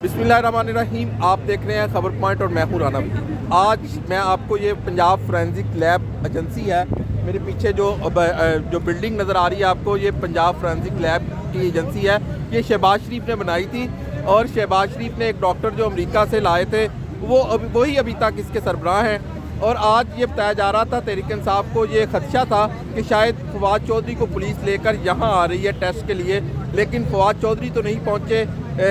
बिस्मिल्लाहिर्रहमानिर्रहीम। आप देख रहे हैं खबर पॉइंट और मैं हूं राना। आज मैं आपको ये पंजाब फोरेंसिक लैब एजेंसी है, मेरे पीछे जो बिल्डिंग नज़र आ रही है आपको, ये पंजाब फोरेंसिक लैब की एजेंसी है। ये शहबाज शरीफ ने बनाई थी और शहबाज शरीफ ने एक डॉक्टर जो अमेरिका से लाए थे वही अभी तक इसके सरबराह हैं। और आज ये बताया जा रहा था तहरीक इंसाफ को, ये खदशा था कि शायद फवाद चौधरी को पुलिस लेकर यहाँ आ रही है टेस्ट के लिए, लेकिन फवाद चौधरी तो नहीं पहुँचे,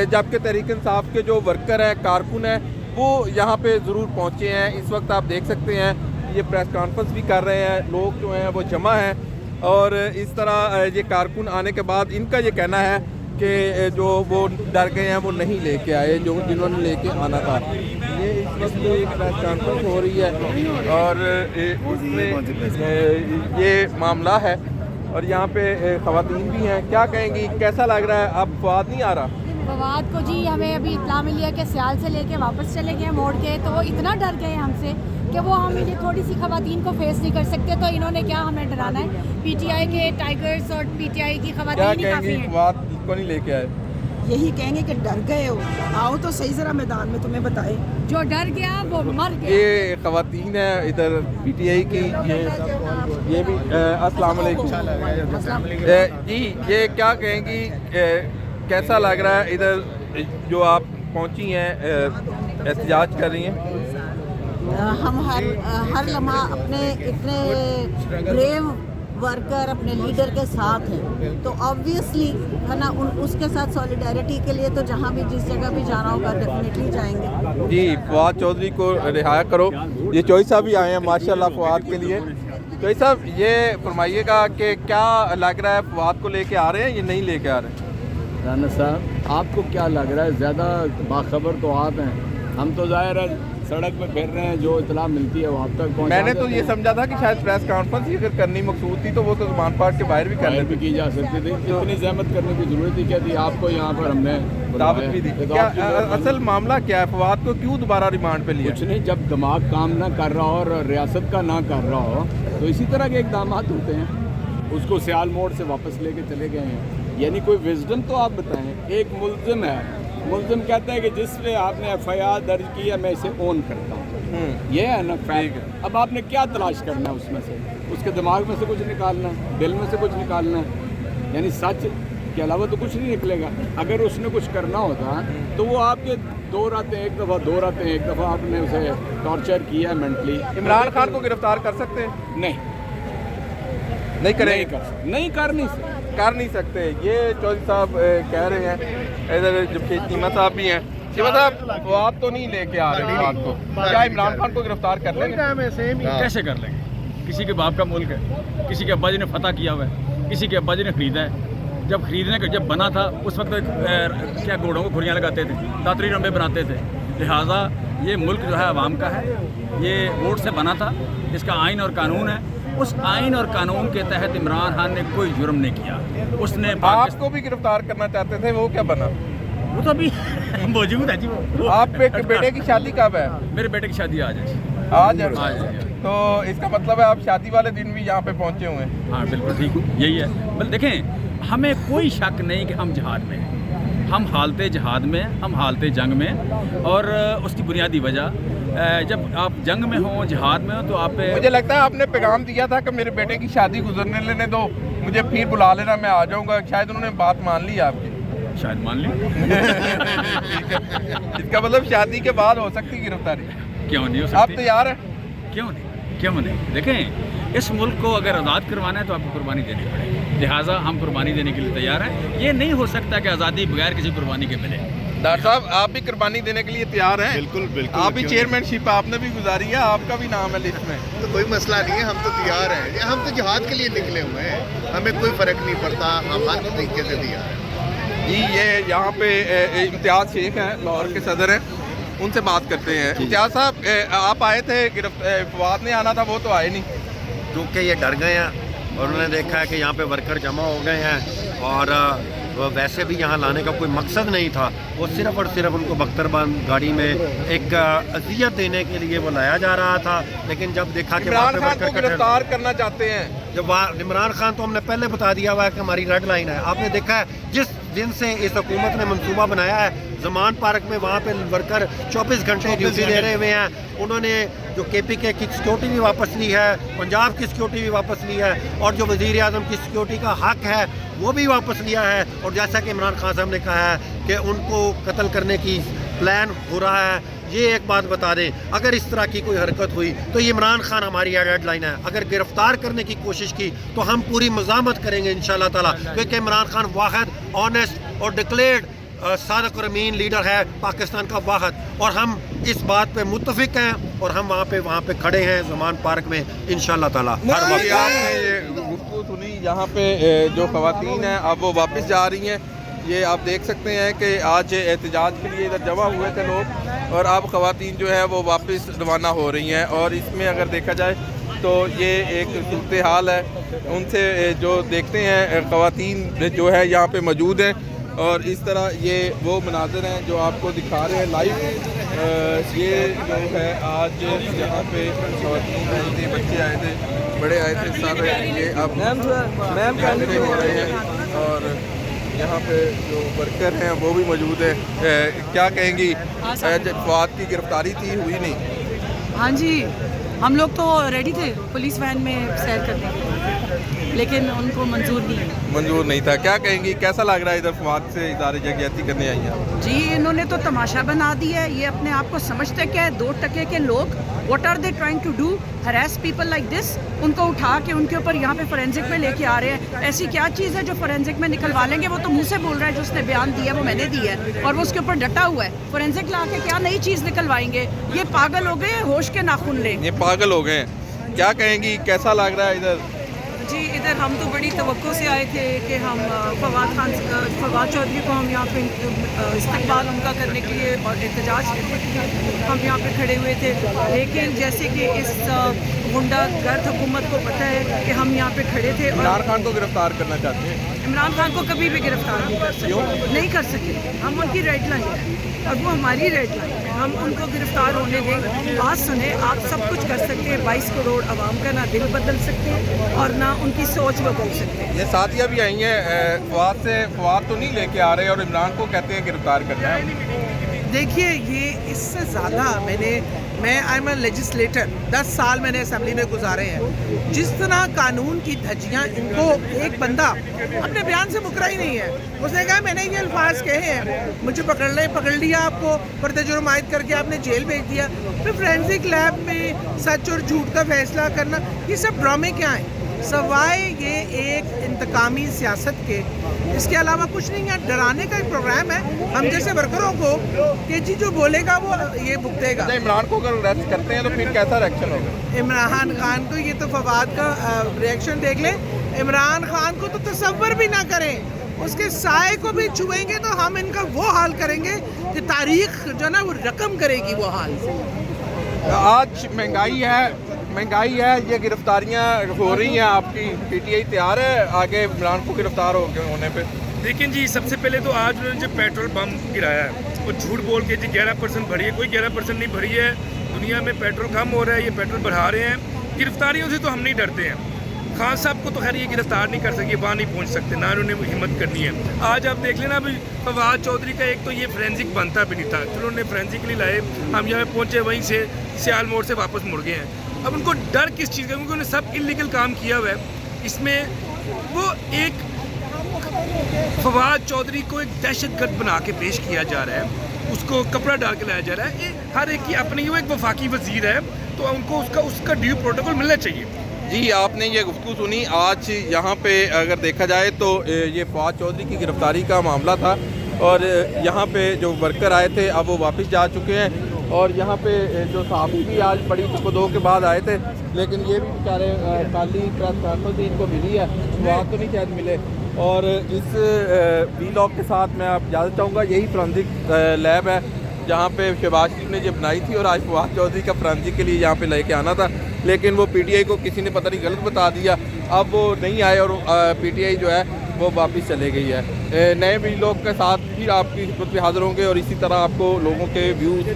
जबकि तहरीक इंसाफ के जो वर्कर हैं, कारकुन हैं, वो यहाँ पे ज़रूर पहुँचे हैं। इस वक्त आप देख सकते हैं ये प्रेस कॉन्फ्रेंस भी कर रहे हैं, लोग जो हैं वो जमा हैं। और इस तरह ये कारकुन आने के बाद इनका ये कहना है कि जो वो डर गए हैं वो नहीं लेके आए जो जिन्होंने लेके आना था। ये इस वक्त एक प्रेस कॉन्फ्रेंस हो रही है और उसमें ये मामला है और यहाँ पे ख़वातीन भी हैं। क्या कहेंगी, कैसा लग रहा है? अब फवाद नहीं आ रहा? फवाद को जी हमें अभी इत्तला मिली है कि सियाल से लेके वापस चले गए मोड़ के, तो वो इतना डर गए हमसे कि वो हम ये थोड़ी सी ख़वातीन को फेस नहीं कर सकते, तो इन्होंने क्या हमें डराना है। पीटीआई के टाइगर्स और पीटीआई की ख़वातीन ही काफ़ी हैं। फवाद को नहीं लेके आए? यही कहेंगे कि डर गए हो, आओ तो सही ज़रा मैदान में, तुम्हें बताए जो डर गया वो मर गया। ये ख़वातीन है इधर पीटीआई की, ये भी अस्सलाम वालेकुम जी। ये क्या कहेंगी, कैसा लग रहा है इधर जो आप पहुंची हैं, एहतजाज कर रही हैं? हम हर लम्हा अपने इतने ब्रेव वर्कर अपने लीडर के साथ हैं, तो ऑब्वियसली है ना, उसके साथ सॉलिडारिटी के लिए तो जहाँ भी जिस जगह भी जाना होगा डेफिनेटली जाएंगे। जी, फवाद चौधरी को रिहाया करो। ये चौधरी साहब भी आए हैं माशाल्लाह फवाद के लिए। चौधरी साहब ये फरमाइएगा कि क्या लग रहा है, फवाद को लेके आ रहे हैं या नहीं लेके आ रहे हैं? राना साहब, आपको क्या लग रहा है? ज़्यादा बाखबर तो आप हैं, हम तो ज़ाहिर है सड़क में फिर रहे हैं, जो इतला मिलती है वो आप तक पहुँचा। मैंने तो ये समझा था कि शायद प्रेस कॉन्फ्रेंस ही अगर करनी मकसूद थी तो वो तो ज़ुबान पार्ट के बाहर भी कर भी की जा सकती थी, इतनी जहमत करने की ज़रूरत ही क्या थी? आपको यहाँ पर हमने दावत भी दी। क्या असल मामला क्या है? फवाद को क्यों दोबारा रिमांड पे लिया? कुछ नहीं, जब दिमाग काम ना कर रहा हो और रियासत का ना कर रहा हो तो इसी तरह के इकदाम होते हैं। उसको सियाल मोड़ से वापस लेके चले गए हैं, यानी कोई विजडम तो आप बताएं। एक मुल्जिम है, मुल्जिम कहता है कि जिस पे आपने एफआईआर दर्ज की है मैं इसे ओन करता हूँ, ये है ना फैक्ट। अब आपने क्या तलाश करना है उसमें से? उसके दिमाग में से कुछ निकालना है, दिल में से कुछ निकालना है, यानी सच के अलावा तो कुछ नहीं निकलेगा। अगर उसने कुछ करना होता तो वो आपके दो रातें एक दफ़ा आपने उसे टॉर्चर किया है मेंटली। इमरान खान को गिरफ्तार कर सकते हैं? नहीं करेंगे? कर नहीं सकते। ये चौधरी साहब कह रहे हैं। इधर जबकि चीमा साहब भी हैं। चीमा साहब, फवाद तो नहीं लेके आ रहे फवाद को, क्या इमरान खान को गिरफ्तार कर लेंगे? कैसे कर लेंगे? किसी के बाप का मुल्क है, किसी के अब्बा जी ने फतह किया हुआ है, किसी के अब्बा जी ने खरीदा है। जब बना था उस वक्त क्या घोड़ों को खुरियाँ लगाते थे, दातरी रंबे बनाते थे। लिहाजा ये मुल्क जो है अवाम का है, ये वोट से बना था, इसका आइन और कानून है। उस आइन और कानून के तहत इमरान खान ने कोई जुर्म नहीं किया। उसने आपको भी गिरफ्तार करना चाहते थे, वो क्या बना? वो तो अभी मौजूद है जी। वो आप बेटे की शादी कब है? मेरे बेटे की शादी आज है। आज तो इसका मतलब है आप शादी वाले दिन भी यहाँ पे पहुँचे हुए हैं? हाँ बिल्कुल ठीक, यही है। बल देखें, हमें कोई शक नहीं कि हम जहाद में हैं, हम हालते जहाद में, हम हालते जंग में। और उसकी बुनियादी वजह, जब आप जंग में हो, जहाद में हो, तो आप मुझे लगता है आपने पैगाम दिया था कि मेरे बेटे की शादी गुजरने लेने दो, मुझे फिर बुला लेना, मैं आ जाऊँगा। शायद उन्होंने बात मान ली आपकी। शायद मान ली। इसका मतलब शादी के बाद हो सकती गिरफ्तारी? क्यों नहीं हो सकती? आप तैयार हैं? क्यों नहीं? देखें, इस मुल्क को अगर आज़ाद करवाना है तो आपको कुर्बानी देनी पड़ेगी। लिहाजा हम कुर्बानी देने के लिए तैयार हैं। ये नहीं हो सकता कि आज़ादी बगैर किसी कुर्बानी के मिले। डॉक्टर साहब, आप भी कुर्बानी देने के लिए तैयार हैं? बिल्कुल। आप भी चेयरमैनशिप आपने भी गुजारी है, आपका भी नाम है लिस्ट में। तो कोई मसला नहीं है, हम तो तैयार हैं। हम तो जिहाद के लिए निकले हुए हैं, हमें कोई फ़र्क नहीं पड़ता, हम हर तरीके से तैयार हैं जी। ये यहाँ पे इम्तियाज़ शेख हैं, लाहौर के सदर हैं, उनसे बात करते हैं। इम्तियाज़ साहब, आप आए थे, फवाद ने आना था, वो तो आए नहीं क्योंकि ये डर गए हैं और उन्होंने देखा है कि यहाँ पे वर्कर जमा हो गए हैं और वैसे भी यहाँ लाने का कोई मकसद नहीं था। वो सिर्फ़ और सिर्फ उनको बख्तरबंद गाड़ी में एक अजियत देने के लिए वो लाया जा रहा था। लेकिन जब देखा कि इमरान खान को गिरफ्तार करना चाहते हैं, जब इमरान खान तो हमने पहले बता दिया हुआ है कि हमारी रेड लाइन है। आपने देखा है जिस दिन से इस हुकूमत ने मंसूबा बनाया है, ज़मान पार्क में वहाँ पे वर्कर 24 घंटे ड्यूटी दे रहे हुए हैं। उन्होंने जो KPK की सिक्योरिटी भी वापस ली है, पंजाब की सिक्योरिटी भी वापस ली है, और जो वज़ीर आज़म की सिक्योरिटी का हक है वो भी वापस लिया है। और जैसा कि इमरान खान साहब ने कहा है कि उनको कत्ल करने की प्लान हो रहा है। ये एक बात बता दें, अगर इस तरह की कोई हरकत हुई तो ये इमरान खान हमारी डेडलाइन है। अगर गिरफ्तार करने की कोशिश की तो हम पूरी मज़ामत करेंगे इंशाल्लाह ताला, क्योंकि इमरान खान वाहिद, ऑनेस्ट और डिक्लेयर्ड सादिक और अमीन लीडर है पाकिस्तान का वाहिद, और हम इस बात पे मुत्तफिक हैं और हम वहाँ पे खड़े हैं ज़मान पार्क में इंशाल्लाह ताला। हर वक्त आपने ये गुफ्तगू सुनी, यहाँ पे जो ख़वातीन हैं अब वो वापस जा रही हैं। ये आप देख सकते हैं कि आज एहतजाज के लिए इधर जमा हुए थे लोग, और अब ख़वातीन जो है वो वापस रवाना हो रही हैं। और इसमें अगर देखा जाए तो ये एक सूरत हाल है, उनसे जो देखते हैं ख़वातीन जो है यहाँ पे मौजूद हैं, और इस तरह ये वो मनाज़र हैं जो आपको दिखा रहे हैं लाइव। ये जो है आज यहाँ पे ख़वातीन आई थी, बच्चे आए थे, बड़े आए थे, सब ये अब मैम हो रहे हैं, और यहाँ पे जो वर्कर हैं वो भी मौजूद हैं। क्या कहेंगी, फवाद की गिरफ्तारी थी, हुई नहीं? हाँ जी, हम लोग तो रेडी थे पुलिस वैन में सैर करने के, लेकिन उनको मंजूर नहीं था। क्या कहेंगी, कैसा लग रहा है इधर फवाद से इदारे जगहती करने आई हैं? जी, इन्होंने तो तमाशा बना दिया है। ये अपने आप को समझते क्या है, 2 टके के लोग। What are they trying to do, harass people like this. उनको उठा के उनके ऊपर यहाँ पे फोरेंसिक में लेके आ रहे हैं। ऐसी क्या चीज़ है जो फोरेंसिक में निकलवा लेंगे? वो तो मुंह से बोल रहा है, जो उसने बयान दिया वो मैंने दिया है, और वो उसके ऊपर डटा हुआ है। फोरेंसिक ला के क्या नई चीज़ निकलवाएंगे? ये पागल हो गए, होश के नाखून ले, ये पागल हो गए हैं। क्या कहेंगी, कैसा लग रहा है इधर? जी, इधर हम तो बड़ी तवक्को से आए थे कि हम फवाद चौधरी को हम यहाँ पे इस्तकबाल उनका करने के लिए और एहतजाज करने के लिए हम यहाँ पे खड़े हुए थे। लेकिन जैसे कि इस गुंडा गर्द हुकूमत को पता है कि हम यहाँ पे खड़े थे, और इमरान खान को गिरफ्तार करना चाहते हैं। इमरान खान को कभी भी गिरफ्तार नहीं कर सके। हम उनकी रेड लाइन है और वो हमारी रेड लाइन है। हम उनको गिरफ्तार होने दें। बात सुने, आप सब कुछ कर सकते हैं, 22 करोड़ आवाम का ना दिल बदल सकते हैं और ना उनकी सोच बदल सकते हैं। ये साथियाँ भी आई हैं, फवाद तो नहीं लेके आ रहे और इमरान को कहते हैं गिरफ्तार करना है। देखिए, ये इससे ज़्यादा मैं आई एम ए लेजिस्लेटर, 10 साल मैंने असेंबली में गुजारे हैं। जिस तरह कानून की धज्जियाँ इनको, एक बंदा अपने बयान से मुकरा ही नहीं है। उसने कहा मैंने ये अल्फाज कहे हैं, मुझे पकड़ लिया, आपको पर्दे जुर्म आयद करके आपने जेल भेज दिया। फिर फोरेंसिक लैब में सच और झूठ का फैसला करना, ये सब ड्रामे क्या हैं? सवाए ये एक इंतकामी सियासत के, इसके अलावा कुछ नहीं है। डराने का एक प्रोग्राम है हम जैसे वर्करों को कि जी जो बोलेगा वो ये भुगतेगा। इमरान को अगर अरेस्ट करते हैं तो फिर कैसा रिएक्शन होगा? इमरान खान को, ये तो फवाद का रिएक्शन देख लें। इमरान खान को तो तसव्वुर भी ना करें, उसके साए को भी छुएंगे तो हम इनका वो हाल करेंगे कि तारीख जो ना वो रकम करेगी वो हाल। आज महंगाई है, ये गिरफ्तारियां हो रही हैं, आपकी PTI तैयार है आगे इमरान को गिरफ्तार होने पे? लेकिन जी, सबसे पहले तो आज उन्होंने जो पेट्रोल बम गिराया है वो झूठ बोल के जी 11% भरी है, कोई 11% नहीं भरी है। दुनिया में पेट्रोल कम हो रहा है, ये पेट्रोल बढ़ा रहे हैं। गिरफ्तारियों से तो हम नहीं डरते हैं। खान साहब को तो खैर ये गिरफ्तार नहीं कर सके, वहाँ नहीं पहुँच सकते, ना उन्होंने हिम्मत करनी है। आज आप देख लेना, अभी फवाद चौधरी का एक तो ये फोरेंसिक बनता भी नहीं था, चलो उन्होंने फोरेंसिक के लिए लाए, हम यहाँ पहुँचे, वहीं से सियाल मोड़ से वापस मुड़ गए हैं। अब उनको डर किस चीज़ का? क्योंकि उन्होंने सब इलीगल काम किया हुआ है। इसमें वो एक फवाद चौधरी को एक दहशतगर्द बना के पेश किया जा रहा है, उसको कपड़ा डाल के लाया जा रहा है। ये हर एक की अपनी, वो एक वफाकी वजीर है तो उनको उसका ड्यू प्रोटोकॉल मिलना चाहिए। जी, आपने ये गुफ्तगू सुनी। आज यहाँ पे अगर देखा जाए तो ये फवाद चौधरी की गिरफ्तारी का मामला था, और यहाँ पे जो वर्कर आए थे अब वो वापस जा चुके हैं, और यहाँ पे जो सहाफ़ी भी आज बड़ी तुक-दो के बाद आए थे, लेकिन ये भी बेचारे खाली प्रेस कॉन्फ्रेंस इनको मिली है, वहाँ तो नहीं शायद मिले। और इस वीलॉग के साथ मैं आप इजाज़त चाहूँगा। यही फोरेंसिक लैब है जहाँ पे शहबाज शरीफ ने ये बनाई थी, और आज फवाद चौधरी का फोरेंसिक के लिए यहाँ पे लेके आना था, लेकिन वो PTI को किसी ने पता नहीं गलत बता दिया। अब वो नहीं आए और PTI जो है वो वापस चले गई है। नए वीलॉग के साथ फिर आपकी खिदमत में हाज़िर होंगे और इसी तरह आपको लोगों के व्यूज़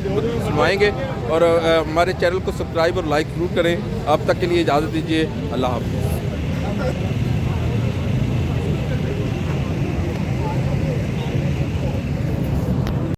सुनवाएंगे, और हमारे चैनल को सब्सक्राइब और लाइक ज़रूर करें। अब तक के लिए इजाज़त दीजिए। अल्लाह हाफ़िज़।